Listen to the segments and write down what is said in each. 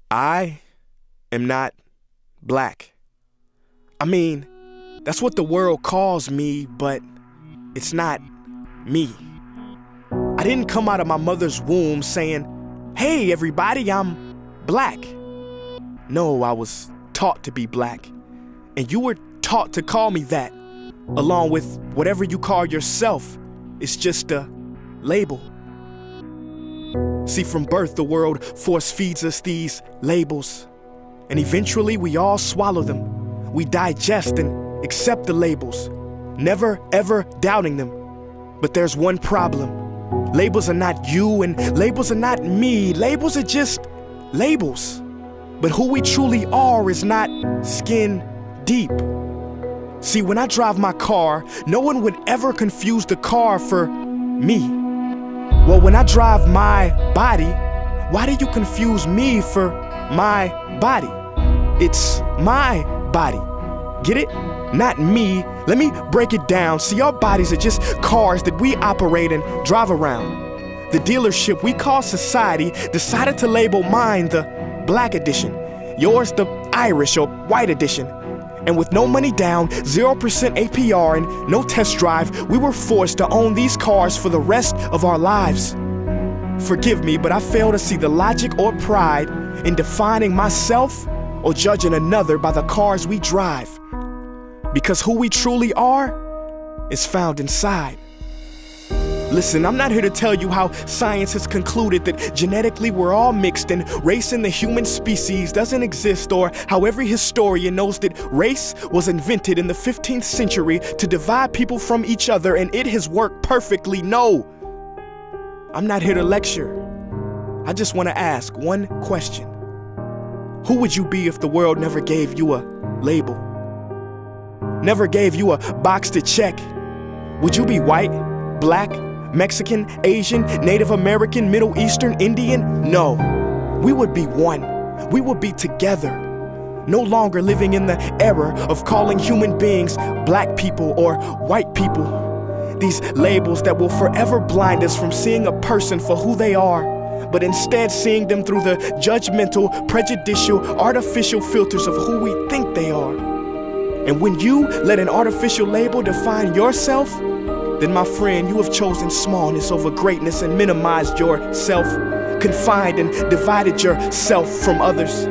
I am not black. I mean, that's what the world calls me, but it's not me. I didn't come out of my mother's womb saying, "Hey everybody, I'm black." No, I was taught to be black, and you were taught to call me that, along with whatever you call yourself. It's just a label. See, from birth, the world force feeds us these labels, and eventually we all swallow them. We digest and accept the labels, never ever doubting them. But there's one problem. Labels are not you, and labels are not me. Labels are just labels. But who we truly are is not skin deep. See, when I drive my car, no one would ever confuse the car for me. Well, when I drive my body, why do you confuse me for my body? It's my body. Get it? Not me. Let me break it down. See, our bodies are just cars that we operate and drive around. The dealership we call society decided to label mine the black edition, yours the Irish or white edition. And with no money down, 0% APR, and no test drive, we were forced to own these cars for the rest of our lives. Forgive me, but I fail to see the logic or pride in defining myself or judging another by the cars we drive. Because who we truly are is found inside. Listen, I'm not here to tell you how science has concluded that genetically we're all mixed and race in the human species doesn't exist, or how every historian knows that race was invented in the 15th century to divide people from each other and it has worked perfectly. No, I'm not here to lecture. I just want to ask one question. Who would you be if the world never gave you a label? Never gave you a box to check? Would you be white, black, Mexican, Asian, Native American, Middle Eastern, Indian? No, we would be one. We would be together. No longer living in the era of calling human beings black people or white people. These labels that will forever blind us from seeing a person for who they are, but instead seeing them through the judgmental, prejudicial, artificial filters of who we think they are. And when you let an artificial label define yourself, then my friend, you have chosen smallness over greatness and minimized yourself, confined and divided yourself from others.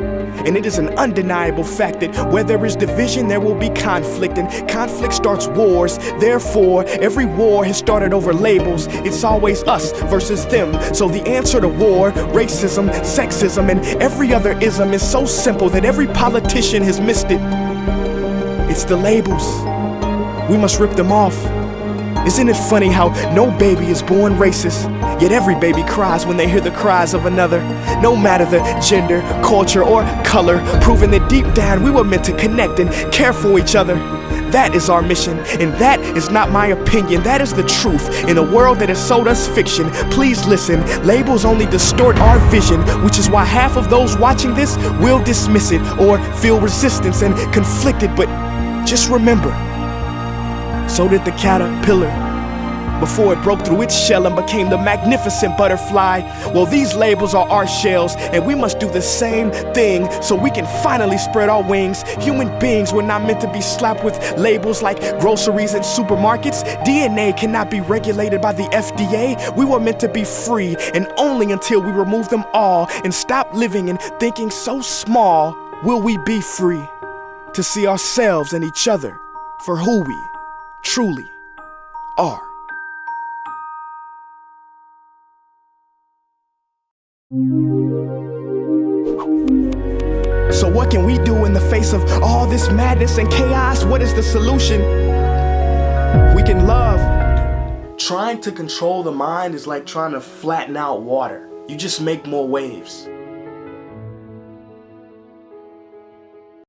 And it is an undeniable fact that where there is division, there will be conflict, and conflict starts wars. Therefore, every war has started over labels. It's always us versus them. So the answer to war, racism, sexism, and every other ism is so simple that every politician has missed it. It's the labels. We must rip them off. Isn't it funny how no baby is born racist, yet every baby cries when they hear the cries of another? No matter the gender, culture, or color, proving that deep down we were meant to connect and care for each other. That is our mission, and that is not my opinion. That is the truth in a world that has sold us fiction. Please listen, labels only distort our vision, which is why half of those watching this will dismiss it or feel resistance and conflicted. But just remember, so did the caterpillar before it broke through its shell and became the magnificent butterfly. Well, these labels are our shells, and we must do the same thing so we can finally spread our wings. Human beings were not meant to be slapped with labels like groceries and supermarkets. DNA cannot be regulated by the FDA. We were meant to be free, and only until we remove them all and stop living and thinking so small will we be free to see ourselves and each other for who we truly are. So what can we do in the face of all this madness and chaos? What is the solution? We can love. Trying to control the mind is like trying to flatten out water. You just make more waves.